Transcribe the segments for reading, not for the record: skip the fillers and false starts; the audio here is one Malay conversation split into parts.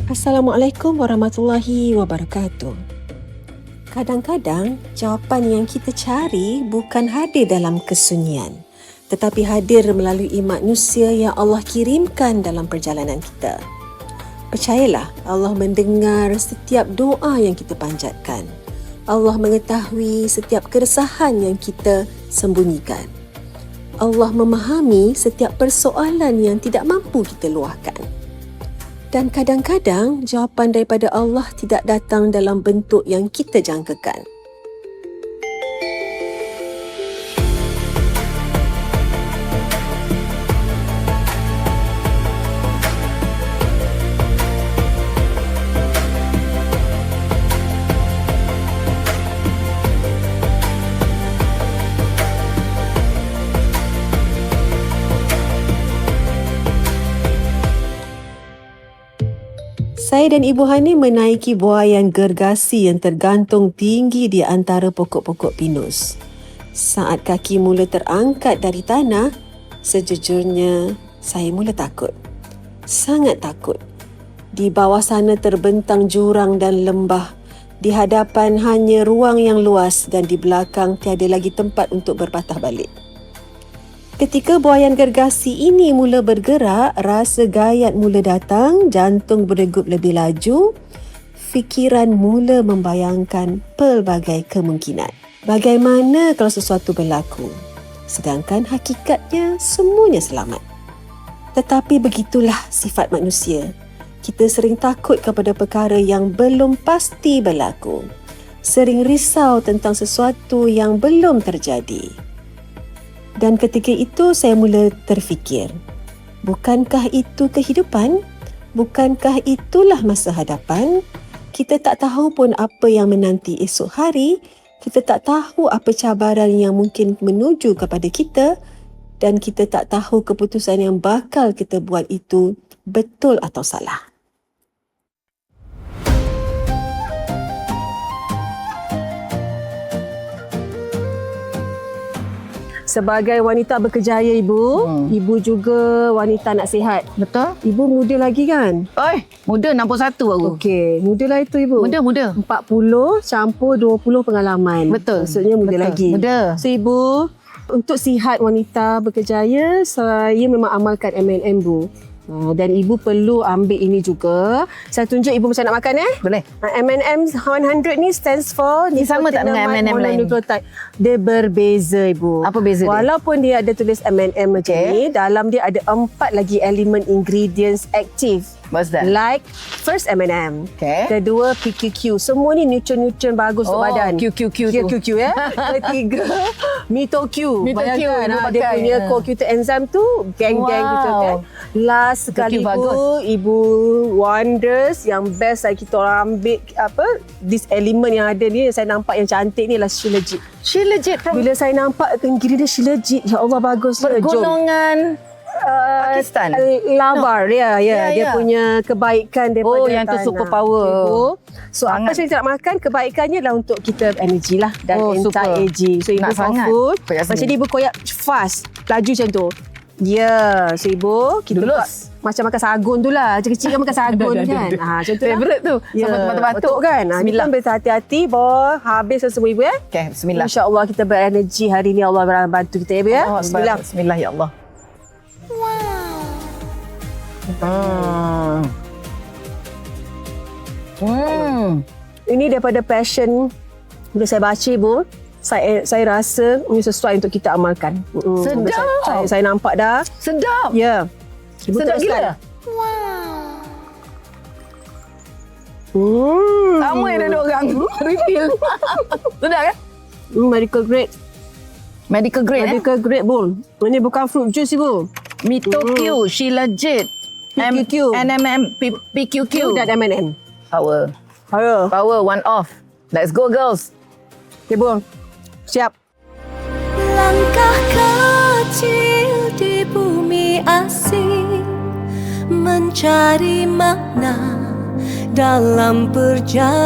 Assalamualaikum warahmatullahi wabarakatuh. Kadang-kadang jawapan yang kita cari bukan hadir dalam kesunyian, tetapi hadir melalui manusia yang Allah kirimkan dalam perjalanan kita. Percayalah, Allah mendengar setiap doa yang kita panjatkan. Allah mengetahui setiap keresahan yang kita sembunyikan. Allah memahami setiap persoalan yang tidak mampu kita luahkan. Dan kadang-kadang jawapan daripada Allah tidak datang dalam bentuk yang kita jangkakan. Saya dan Ibu Hani menaiki buaian gergasi yang tergantung tinggi di antara pokok-pokok pinus. Saat kaki mula terangkat dari tanah, sejujurnya saya mula takut. Sangat takut. Di bawah sana terbentang jurang dan lembah. Di hadapan hanya ruang yang luas dan di belakang tiada lagi tempat untuk berpatah balik. Ketika buaian gergasi ini mula bergerak, rasa gayat mula datang, jantung berdegup lebih laju, fikiran mula membayangkan pelbagai kemungkinan. Bagaimana kalau sesuatu berlaku, sedangkan hakikatnya semuanya selamat? Tetapi begitulah sifat manusia. Kita sering takut kepada perkara yang belum pasti berlaku. Sering risau tentang sesuatu yang belum terjadi. Dan ketika itu saya mula terfikir, bukankah itu kehidupan? Bukankah itulah masa hadapan? Kita tak tahu pun apa yang menanti esok hari. Kita tak tahu apa cabaran yang mungkin menuju kepada kita. Dan kita tak tahu keputusan yang bakal kita buat itu betul atau salah. Sebagai wanita berkejaya, Ibu juga wanita nak sihat. Betul. Ibu muda lagi kan? Oi, muda 61 baru. Okey, muda lah itu Ibu. Muda. 40 campur 20 pengalaman. Betul. Maksudnya muda Betul. lagi. Muda. So Ibu, untuk sihat wanita berkejaya, saya memang amalkan M&M Bu. Dan Ibu perlu ambil ini juga. Saya tunjuk Ibu macam nak makan Boleh. M&M 100 ni stands for Ni sama tak dengan M&M lain? Dia berbeza Ibu. Apa beza dia? Walaupun dia ada tulis M&M macam ni, dalam dia ada 4 lagi elemen ingredients aktif. What's that? Like first M&M. Okay. Kedua PQQ. Semua ni nutrient bagus untuk badan. QQQ tu. QQ ya. Ketiga MitoQ. MitoQ, Bayangkan, Ibu dia pakai. punya CoQ10 enzyme tu geng-geng Wow. gitu kan. Last sekali bagus. Ibu Wonders yang best saya kita orang ambil this element yang ada ni, yang saya nampak yang cantik ni lah Shilajit. Shilajit from Bila saya nampak ingredient Shilajit, ya Allah bagus dia. Jom. golongan Pakistan. Labar dia punya kebaikan daripada Oh, yang tu tanah. superpower. Ibu. So Sangat. apa saya nak makan, kebaikannya lah untuk kita energy lah dan super. anti-aging. So Ibu Nak for sangat. food, Koyak macam sini. ni Ibu koyak fast, laju macam tu. So Ibu, kita Lulus. buat macam makan sagun tu lah. Kecil-kecil kan makan sagun kan. Macam tu lah. Favorite tu. Sampai tempat-tempat betul kan. Bismillah. Kita berhati-hati bawa habis semua Ibu Okay, bismillah. InsyaAllah kita berenergi hari ni. Allah bantu kita Ibu Allah, Bismillah. Bismillah ya Allah. Ini daripada passion bila saya baca Ibu, saya rasa ini sesuai untuk kita amalkan. Sedap. Saya nampak dah. Sedap. Ya. Ibu Sedap teruskan. gila. Sama yang ada orang. Refill. Sedap kan? Medical grade. Medical grade Medical grade Bu. Ini bukan fruit juice Ibu. MitoQ, Shilajit, PQQ. NMM, PQQ. Dan M&M. Power. Ayo. Power, one off. Let's go girls. Okay Bu. Siap. Langkah kecil di bumi asing, mencari makna dalam perjalanan.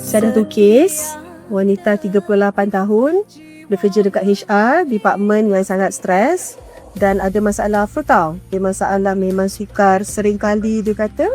Saya dah tukis. Wanita 38 tahun. Bekerja dekat HR, department yang sangat stres. Dan ada masalah flu tau. Dia masalah memang sukar. Sering kali dia kata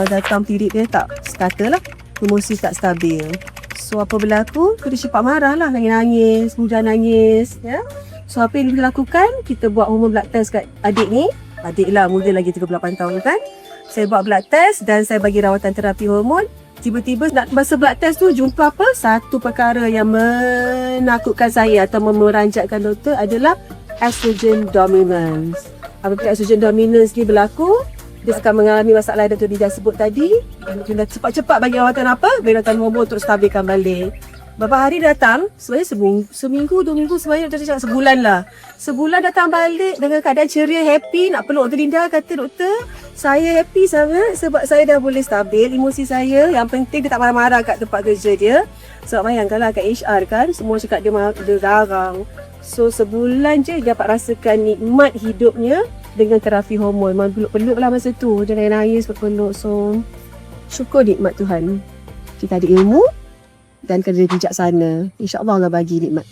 datang period dia tak sekata lah. Emosi tak stabil. So apa berlaku? Dia cepat marah lah. Nangis-nangis. Mudah nangis. Ya? So apa yang kita lakukan? Kita buat hormone blood test kat adik ni. Adik lah, muda lagi 38 tahun kan. Saya buat blood test dan saya bagi rawatan terapi hormon. Tiba-tiba masa blood test tu jumpa apa? Satu perkara yang menakutkan saya atau memeranjatkan doktor adalah estrogen dominance. Apabila estrogen dominance ni berlaku, dia akan mengalami masalah yang Dr. Linda sebut tadi. Kena cepat-cepat bagi rawatan apa? Bagi rawatan hormon untuk stabilkan balik. Beberapa hari datang, sebenarnya seminggu, 2 minggu, sebenarnya Dr. cakap sebulan lah. Sebulan datang balik dengan keadaan ceria, happy, nak peluk Dr. Linda, kata doktor, saya happy sangat sebab saya dah boleh stabil emosi saya. Yang penting dia tak marah-marah kat tempat kerja dia. Sebab bayangkanlah kat HR kan, semua cakap dia garang. So sebulan je dia dapat rasakan nikmat hidupnya dengan terapi hormon. Memang peluk-peluk lah masa tu. Dia nangis peluk. So syukur nikmat Tuhan. Kita ada ilmu dan kerja bijaksana. InsyaAllah Allah bagi nikmat.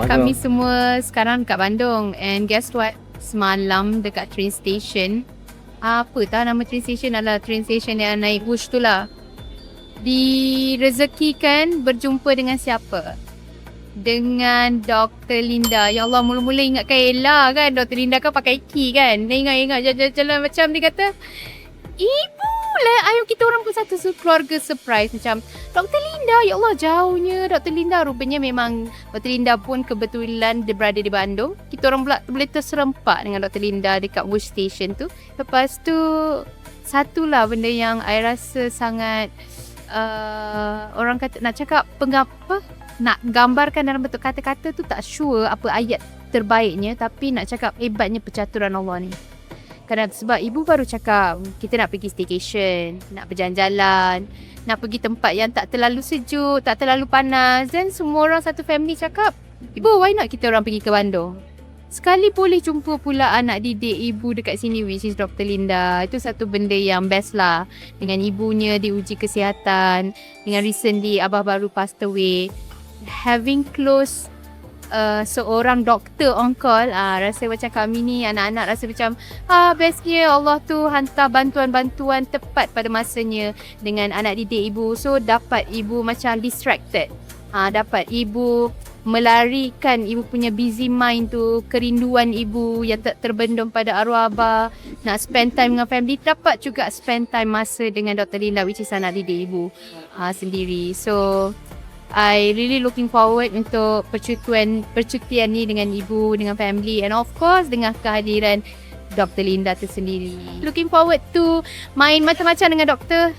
Kami semua sekarang dekat Bandung. And guess what? Semalam dekat train station. Apa tahu nama train station adalah train station yang naik bus tu lah. Direzekikan berjumpa dengan siapa? Dengan Dr. Linda. Ya Allah, mula-mula ingatkan Ella kan. Dr. Linda kan pakai ki kan. Dia ingat jalan-jalan macam dia kata, ibu lah, ayo kita orang pun satu keluarga surprise. Macam Dr. Linda, ya Allah jauhnya Dr. Linda. Rupanya memang Dr. Linda pun kebetulan dia berada di Bandung. Kita orang pula boleh terserempak dengan Dr. Linda dekat bus station tu. Lepas tu, satulah benda yang I rasa sangat orang kata nak cakap nak gambarkan dalam bentuk kata-kata tu tak sure apa ayat terbaiknya, tapi nak cakap hebatnya percaturan Allah ni. Kerana sebab ibu baru cakap kita nak pergi staycation, nak berjalan-jalan, nak pergi tempat yang tak terlalu sejuk, tak terlalu panas, dan semua orang satu family cakap, ibu why not kita orang pergi ke Bandung? Sekali boleh jumpa pula anak didik ibu dekat sini, which is Dr. Linda. Itu satu benda yang best lah. Dengan ibunya diuji kesihatan, dengan recently abah baru passed away. Having close seorang doktor on call, rasa macam kami ni anak-anak rasa macam bestnya Allah tu hantar bantuan-bantuan tepat pada masanya dengan anak didik ibu. So dapat ibu macam distracted, dapat ibu melarikan ibu punya busy mind tu, kerinduan ibu yang tak terbendung pada arwah abah, nak spend time dengan family, dapat juga spend time masa dengan Dr. Linda, which is anak didik ibu sendiri. So I really looking forward untuk percutian ni dengan ibu, dengan family, and of course dengan kehadiran Dr. Linda tersendiri. Looking forward to main macam-macam dengan doktor.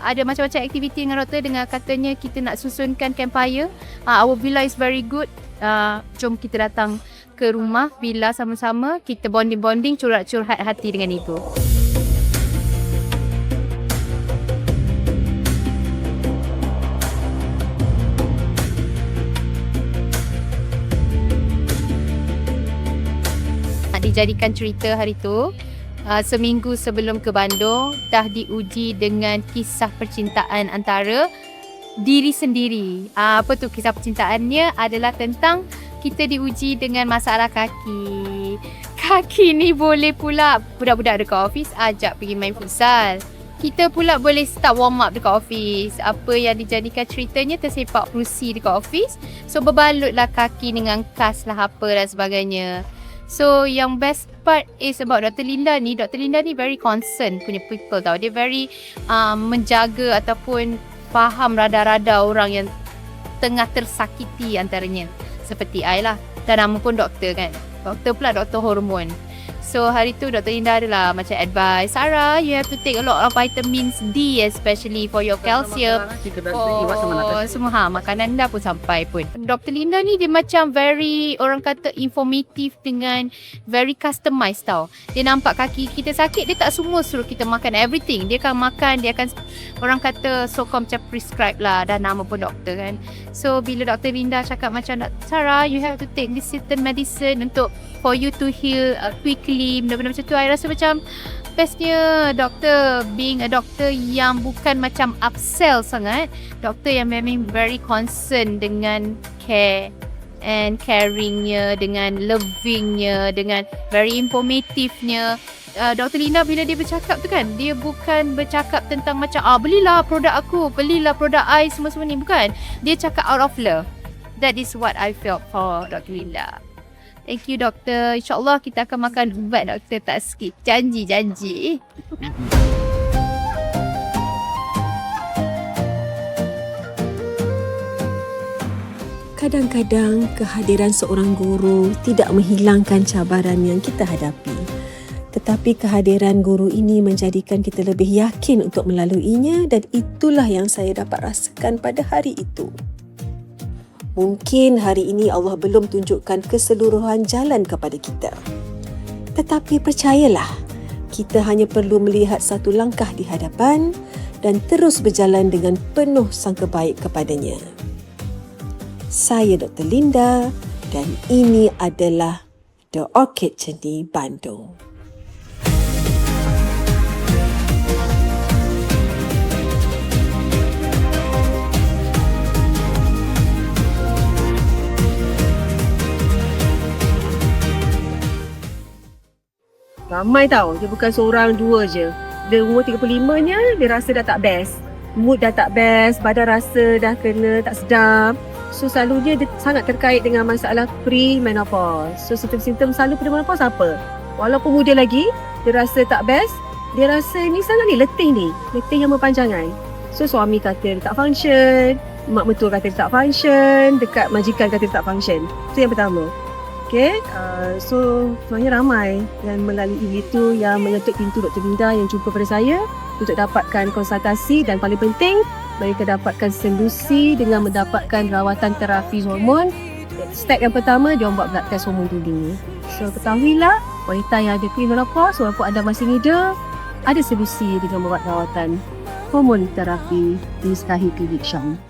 Ada macam-macam aktiviti dengan doktor. Dengan katanya kita nak susunkan campfire. Our villa is very good. Jom kita datang ke rumah villa sama-sama. Kita bonding-bonding, curhat-curhat hati dengan ibu. Dijadikan cerita hari tu, seminggu sebelum ke Bandung dah diuji dengan kisah percintaan antara diri sendiri. Apa tu kisah percintaannya adalah tentang kita diuji dengan masalah kaki. Kaki ni boleh pula budak-budak dekat office ajak pergi main futsal. Kita pula boleh start warm up dekat office. Apa yang dijadikan ceritanya tersepak kerusi dekat office. So berbalutlah kaki dengan kas lah apa dan sebagainya. So yang best part is about Dr. Linda ni. Dr. Linda ni very concerned punya people tau. Dia very menjaga ataupun faham rada-rada orang yang tengah tersakiti antaranya. Seperti I lah. Dan nama pun doktor kan. Doktor pula doktor hormon. So hari tu Dr. Linda adalah macam advice, Sarah, you have to take a lot of vitamins D especially for your calcium. Semua makanan dah pun sampai pun. Dr. Linda ni dia macam very, orang kata informative dengan very customized tau. Dia nampak kaki kita sakit, dia tak semua suruh kita makan everything. Dia akan makan, dia akan orang kata so-called macam prescribe lah, dah nama pun doktor kan. So bila Dr. Linda cakap macam, Sarah, you have to take this certain medicine untuk for you to heal quickly, benda-benda macam tu, I rasa macam bestnya doktor being a doctor yang bukan macam upsell sangat. Doktor yang memang very concern dengan care and caringnya, dengan lovingnya, dengan very informatifnya. Dr. Linda bila dia bercakap tu kan, dia bukan bercakap tentang macam belilah produk aku, belilah produk I, semua-semua ni. Bukan. Dia cakap out of love. That is what I felt for Dr. Linda. Thank you doktor. InsyaAllah kita akan makan ubat doktor, tak skip. Janji. Kadang-kadang kehadiran seorang guru tidak menghilangkan cabaran yang kita hadapi. Tetapi kehadiran guru ini menjadikan kita lebih yakin untuk melaluinya, dan itulah yang saya dapat rasakan pada hari itu. Mungkin hari ini Allah belum tunjukkan keseluruhan jalan kepada kita. Tetapi percayalah, kita hanya perlu melihat satu langkah di hadapan dan terus berjalan dengan penuh sangka baik kepadanya. Saya Dr. Linda dan ini adalah The Orchid Journey Bandung. Ramai tau, dia bukan seorang dua je. Dia umur 35-nya, dia rasa dah tak best. Mood dah tak best, badan rasa dah kena tak sedap. So selalunya dia sangat terkait dengan masalah pre-menopause. So simptom-simptom selalu pre-menopause apa? Walaupun muda lagi, dia rasa tak best. Dia rasa ni sangat ni, letih yang berpanjangan. So suami kata dia tak function, mak mertua kata dia tak function, dekat majikan kata dia tak function. Itu yang pertama. Okay, so sebenarnya ramai yang melalui itu, yang mengetuk pintu Dr. Linda, yang jumpa pada saya untuk dapatkan konsultasi, dan paling penting mereka dapatkan solusi dengan mendapatkan rawatan terapi hormon. Step yang pertama, dia buat blood test hormon dulu. So ketahuilah, wanita yang ada pre-menopause walaupun anda masih muda, ada solusi dengan membuat rawatan hormon terapi di Sky Clinic Syam.